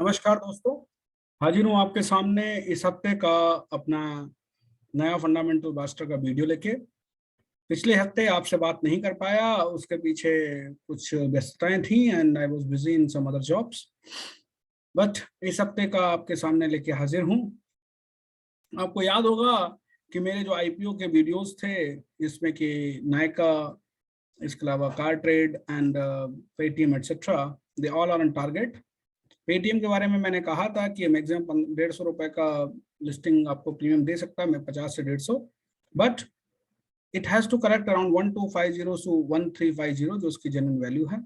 नमस्कार दोस्तों, हाजिर हूँ आपके सामने इस हफ्ते का अपना नया फंडामेंटल मास्टर का वीडियो लेके। पिछले हफ्ते आपसे बात नहीं कर पाया, उसके पीछे कुछ व्यस्तताएं थी and I was busy in some other jobs, but इस हफ्ते का आपके सामने लेके हाजिर हूँ। आपको याद होगा कि मेरे जो आईपीओ के वीडियोस थे, इसमें कि नायका, इसके अलावा car trade and Paytm etcetera, they all are on target. Paytm के बारे में मैंने कहा था कि मैक्सिमम 150 रुपए का लिस्टिंग आपको प्रीमियम दे सकता है, मैं 50 से 150, but it has to correct around 1250 to 1350 जो उसकी जेन्युइन वैल्यू है।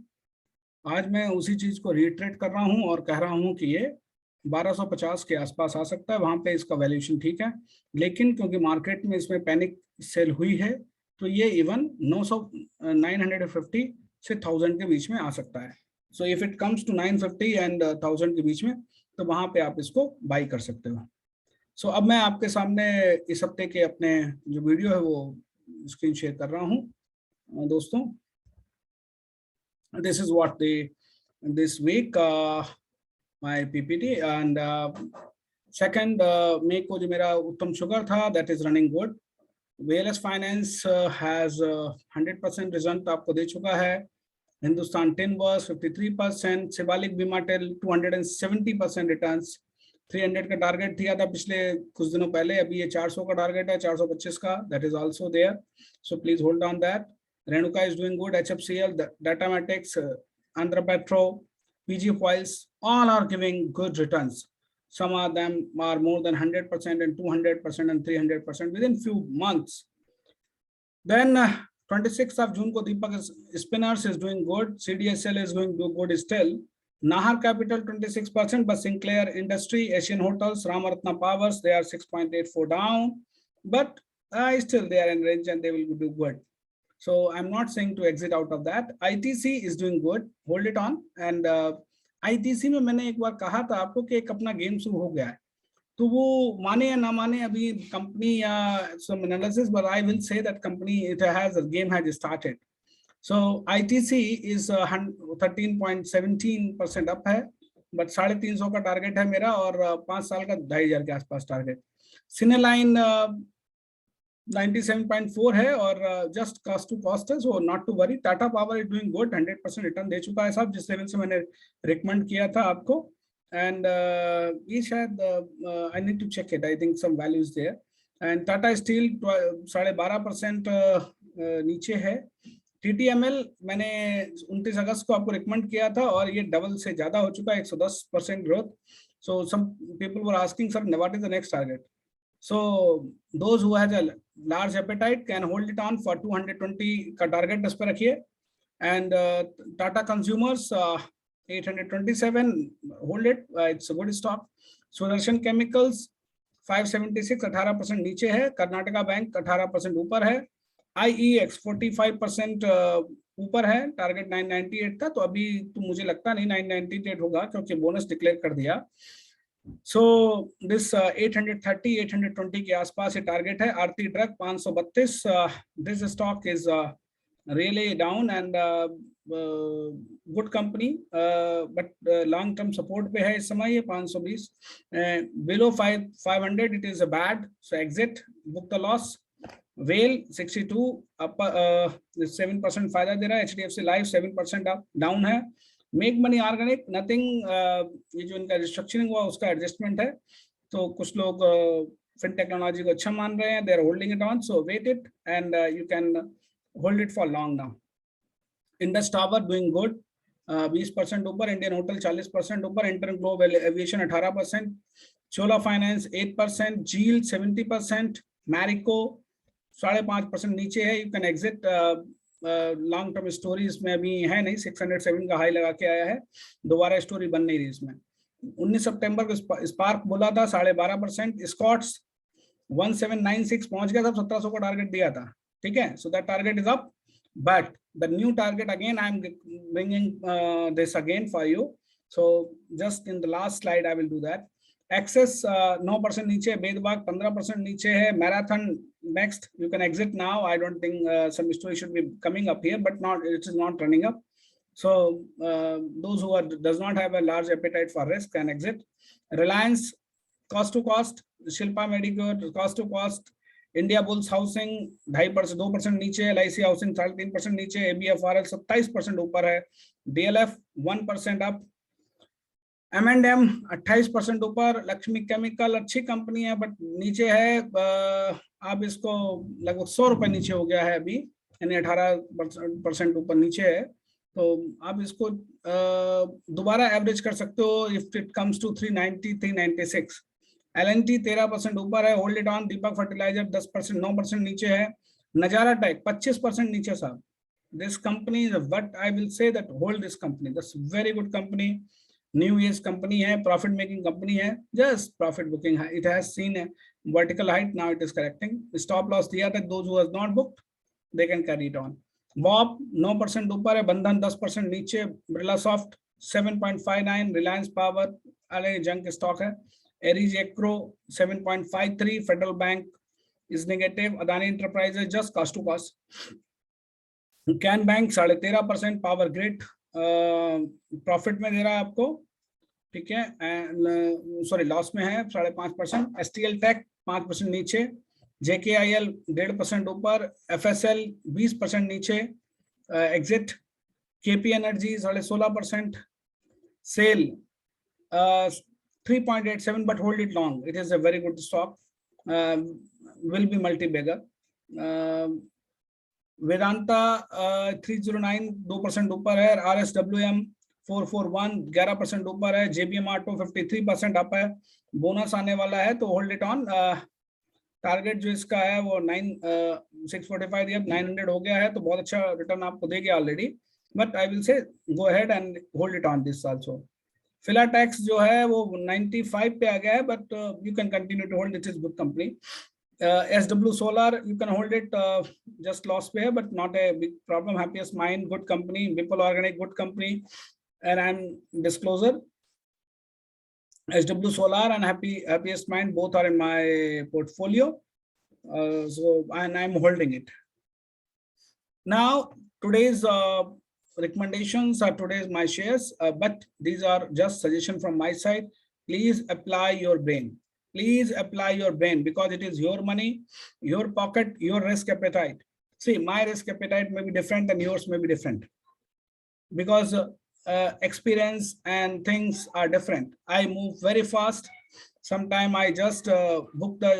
आज मैं उसी चीज को रिट्रेट कर रहा हूं और कह रहा हूं कि ये 1250 के आसपास आ सकता है, वहां पे इसका वैल्यूएशन ठीक है। लेकिन क्योंकि मार्केट में इसमें पैनिक सेल हुई है, तो ये इवन 950 से 1000 के बीच में आ सकता है। So if it comes to 950 and 1000 के बीच में, तो वहां पे आप इसको बाई कर सकते हो। सो अब मैं आपके सामने इस हफ्ते के अपने जो वीडियो है वो स्क्रीन शेयर कर रहा हूँ दोस्तों। This is what this week my PPT and second May को जो मेरा उत्तम शुगर था, दैट इज रनिंग गुड। वेलएस फाइनेंस हैज 100% रिजल्ट आपको दे चुका है। हिंदुस्तान टिम्बर्स 53%, शिवालिक बीमा टेल 270% रिटर्न्स। 300 का टारगेट दिया था पिछले कुछ दिनों पहले, अभी ये 400 का टारगेट है, 425 का, that is also there, so please hold on that. Renuka is doing good, HFCL, Datamatics, Andhra Petro, PG Foils, all are giving good returns. Some of them are more than 100% and 200% and 300% within few months. Then 26th of June ko Deepak Spinners is doing good, CDSL is going to do good still. Nahar Capital 26%, but Sinclair Industry, Asian Hotels, Ramartna Powers, they are 6.84 down, but still they are in range and they will do good. So I'm not saying to exit out of that. ITC is doing good, hold it on. And ITC में मैंने एक बार कहा था आपको कि एक अपना game शुरू हो गया है, तो वो माने या ना माने अभी कंपनी या some analysis, but I will say that company it has a game has started. So ITC is 13.17% up है, बट 350 का टारगेट है मेरा और 5 साल का 2500 के आसपास टारगेट। सिनेलाइन 97.4 है और जस्ट कॉस्ट टू कॉस्ट है, so not to worry. Tata power is doing good, 100% return दे चुका है साहब, जिस लेवल से मैंने रिकमेंड किया था आपको। एंड ये शायद I need to check it, I think some values there. And Tata steel 12.5% नीचे है। टीटीएमएल मैंने 29 अगस्त को आपको रिकमेंड किया था और ये डबल से ज्यादा हो चुका है, 110% growth. So some people were asking sir what is the next target. So those who has a large appetite can hold it on for 220 का टारगेट इस पर रखिए। and Tata Consumers 827, hold it, it's a good stock. Sudarshan Chemicals 576, 18% नीचे है। Karnataka bank 18% ऊपर है। IEX 45% ऊपर है, टारगेट 998 का, तो अभी तो मुझे लगता नहीं 998 होगा क्योंकि बोनस डिक्लेयर कर दिया। सो दिस 830 820 के आसपास ये टारगेट है। Aarti drug 532, this stock is really down and good company, but long term support पे है इस समय ये 520, below 500 it is a bad, so exit, book the loss. Well 62 up 7% फायदा दे रहा है। HDFC लाइफ 7% डाउन है। मेक मनी ऑर्गेनिक नथिंग, ये जो इनका रिस्ट्रक्चरिंग हुआ उसका एडजस्टमेंट है, तो कुछ लोग फिन टेक्नोलॉजी को अच्छा मान रहे हैं, they are holding it on, so wait it and you can hold it for long now. Indus tower doing good, 20% ऊपर। इंडियन होटल 40% ऊपर। Inter global aviation 18%। Chola finance 8%। Zeel 70%। Marico 5.5% नीचे है। You can exit. Long term stories में अभी है नहीं, 607 का high लगा के आया है, दोबारा स्टोरी बन नहीं रही इसमें। 19 सितंबर को स्पार्क बोला था 12.5%। स्कॉट्स 1796 पहुंच गया था, 1700 का टारगेट दिया था, ठीक है, so that target is up, but the new target again I am bringing this again for you, so just in the last slide I will do that. Axis 9% नीचे, बेदबाग 15% नीचे है। Marathon next, you can exit now. I don't think some story should be coming up here, but not, it is not running up. So those who does not have a large appetite for risk can exit. Reliance cost to cost, Shilpa Medicare cost to cost, India bulls housing 2.5% 2% नीचे, LIC housing 3.5% नीचे, ABFRL 27% ऊपर है, DLF 1% up, M&M 28% ऊपर, Lakshmi chemical अच्छी company है but नीचे है, आप इसको लगभग 100 रुपए नीचे हो गया है अभी, यानी 18% ऊपर नीचे है, तो आप इसको दोबारा एवरेज कर सकते हो if it comes to 390 396। L&T 13% ऊपर है, hold it on. Deepak fertiliser 10% 9% नीचे है। नजारा टेक 25% नीचे साहब। This company what I will say that hold this company, that's very good company, new age company है, प्रॉफिट मेकिंग कंपनी है, जस्ट प्रॉफिट बुकिंग है, it has seen a vertical height, now it is correcting. Stop loss दिया था, those who has not booked they can carry it on. BOB 9% ऊपर है, बंधन 10% नीचे, Birla soft 7.59, Reliance power अरे junk stock है, Aries agro 7.53, federal bank is negative, Adani enterprises just cost to cost, Can bank 13.5%, power grid profit में दे रहा है आपको, ठीक है, सॉरी लॉस में है 5.5%, STL टेक 5% नीचे, JKIL 1.5% ऊपर, FSL 20% नीचे, exit, KP energy 16.5%, SAIL 3.87 but hold it long, it is a very good stock, will be multi-bagger. Vedanta 309 2% ऊपर है, RSWM 441 11% ऊपर है, JBM Auto 53% अप है, बोनस आने वाला है तो होल्ड इट ऑन। टारगेट जो इसका है वो 645 दिया, 900 हो गया है तो बहुत अच्छा रिटर्न आपको देगी already, but I will say go ahead and hold it on this also. Filatex जो है वो 95 पे आ गया है but you can continue to hold, it is good company. SW Solar you can hold it, just loss पे है but not a big problem। Happiest Mind good company, Bipol Organic good company, and I'm disclosure SW Solar and Happiest Mind both are in my portfolio, so and I'm holding it. Now today's recommendations are today's my shares, but these are just suggestion from my side. Please apply your brain. Please apply your brain because it is your money, your pocket, your risk appetite. See, my risk appetite may be different and yours may be different because experience and things are different. I move very fast. Sometimes I just book the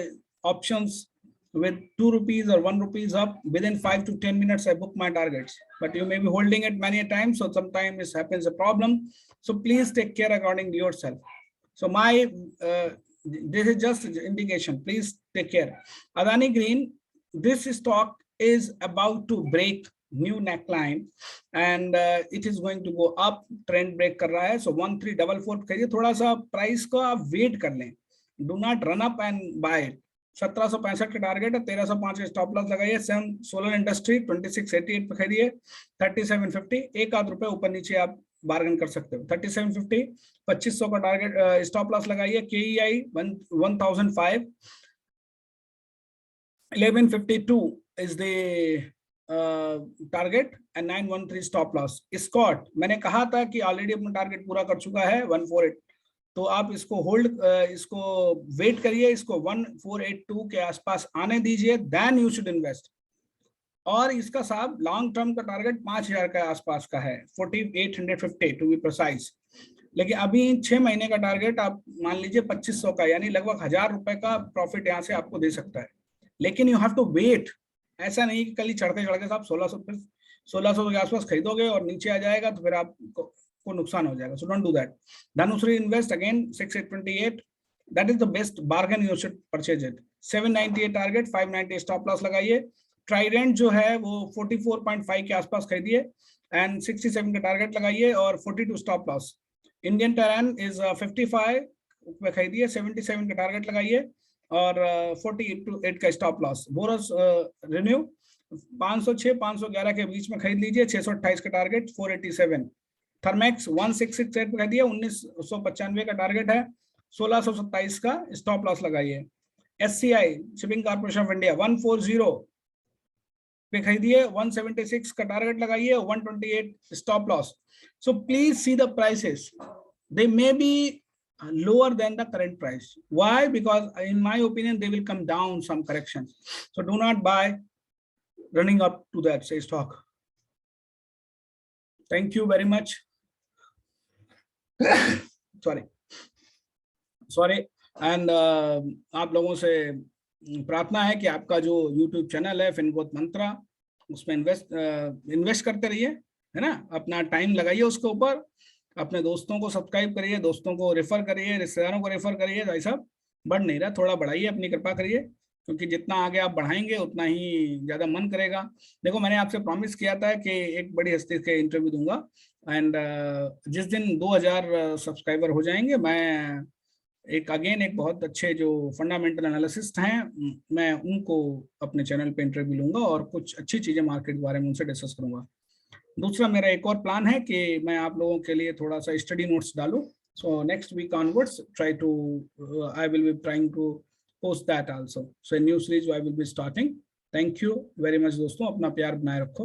options with 2 rupees or 1 rupees up. Within 5 to 10 minutes, I book my targets. But you may be holding it many times, so sometimes it happens a problem. So please take care according to yourself. So my this is just indication, please take care. Adani Green, this stock is about to break new neckline and it is going to go up, trend break कर रहा है, so 1344 करिए, थोड़ा सा price को आप wait कर लें, do not run up and buy it। 1765 का टारगेट है, 1305 का स्टॉप लॉस लगाइए। सोलर इंडस्ट्री 2688 पे खरीदिए, 3750, एक आध रुपए ऊपर नीचे आप बार्गेन कर सकते हो। 3750 2500 का टारगेट स्टॉप लॉस लगाइए। KEI 1005, 1152 is the target and 913 stop loss. स्कॉट मैंने कहा था कि ऑलरेडी अपना टारगेट पूरा कर चुका है 148, तो आप इसको होल्ड, इसको वेट करिए, इसको 1482 के आसपास आने दीजिए, देन यू शुड इन्वेस्ट। और इसका साहब लॉन्ग टर्म का टारगेट 5000 के आसपास का है, 4850 टू बी प्रिसाइज। लेकिन अभी 6 महीने का टारगेट आप मान लीजिए 2500 का, यानी लगभग 1000 रुपए का प्रॉफिट यहाँ से आपको दे सकता है। लेकिन यू हैव टू वेट, ऐसा नहीं कि कल ही चढ़ते चढ़ते साहब 1600 के आसपास खरीदोगे और नीचे आ जाएगा तो फिर आपको को नुकसान हो जाएगा। So don't do that. Dhanushree invest again 6828, that is the best bargain, you should purchase it. 798 target, 590 stop loss लगाइए। ट्राइडेंट जो है वो 44.5 के आसपास खरीदिए एंड 67 का टारगेट लगाइए और 42 stop loss. Indian terrain is 55 पे खरीदिए, 77 का टारगेट लगाइए और 48 का स्टॉप लॉस। बोरस रिन्यू 506 511 के बीच में खरीद लीजिए, 628 का टारगेट, 487। थर्मेक्स 1668 पे खरीदिए, 1995 का टारगेट है, 1627 का स्टॉप लॉस लगाइए। SCI shipping corporation of India 140 पे खरीदिए, 176 का टारगेट लगाइए, 128 stop loss. So please see the prices, they may be lower than the current price. Why? Because in my opinion they will come down some corrections. So do not buy running up to that say stock. Thank you very much. sorry and आप लोगों से प्रार्थना है कि आपका जो YouTube channel है फिनग्रोथ मंत्रा, उसमें इन्वेस्ट करते रहिए, है ना. अपना टाइम लगाइए उसके ऊपर, अपने दोस्तों को सब्सक्राइब करिए, दोस्तों को रेफर करिए, रिश्तेदारों को रेफर करिए. भाई साहब बढ़ नहीं रहा, थोड़ा बढ़ाइए, अपनी कृपा करिए, क्योंकि जितना आगे आप बढ़ाएंगे उतना ही ज्यादा मन करेगा. देखो मैंने आपसे प्रॉमिस किया था कि एक बड़ी हस्ती के इंटरव्यू दूंगा, एंड जिस दिन 2000 सब्सक्राइबर हो जाएंगे, मैं एक बहुत अच्छे जो फंडामेंटल एनालिसिस्ट हैं, मैं उनको अपने चैनल पे इंटरव्यू लूंगा और कुछ अच्छी चीजें मार्केट के बारे में उनसे डिस्कस करूंगा. दूसरा मेरा एक और प्लान है कि मैं आप लोगों के लिए थोड़ा सा स्टडी नोट्स डालूं. So next week onwards I will be trying to post that also. So new series I will be starting. Thank you very much दोस्तों, अपना प्यार बनाए रखो.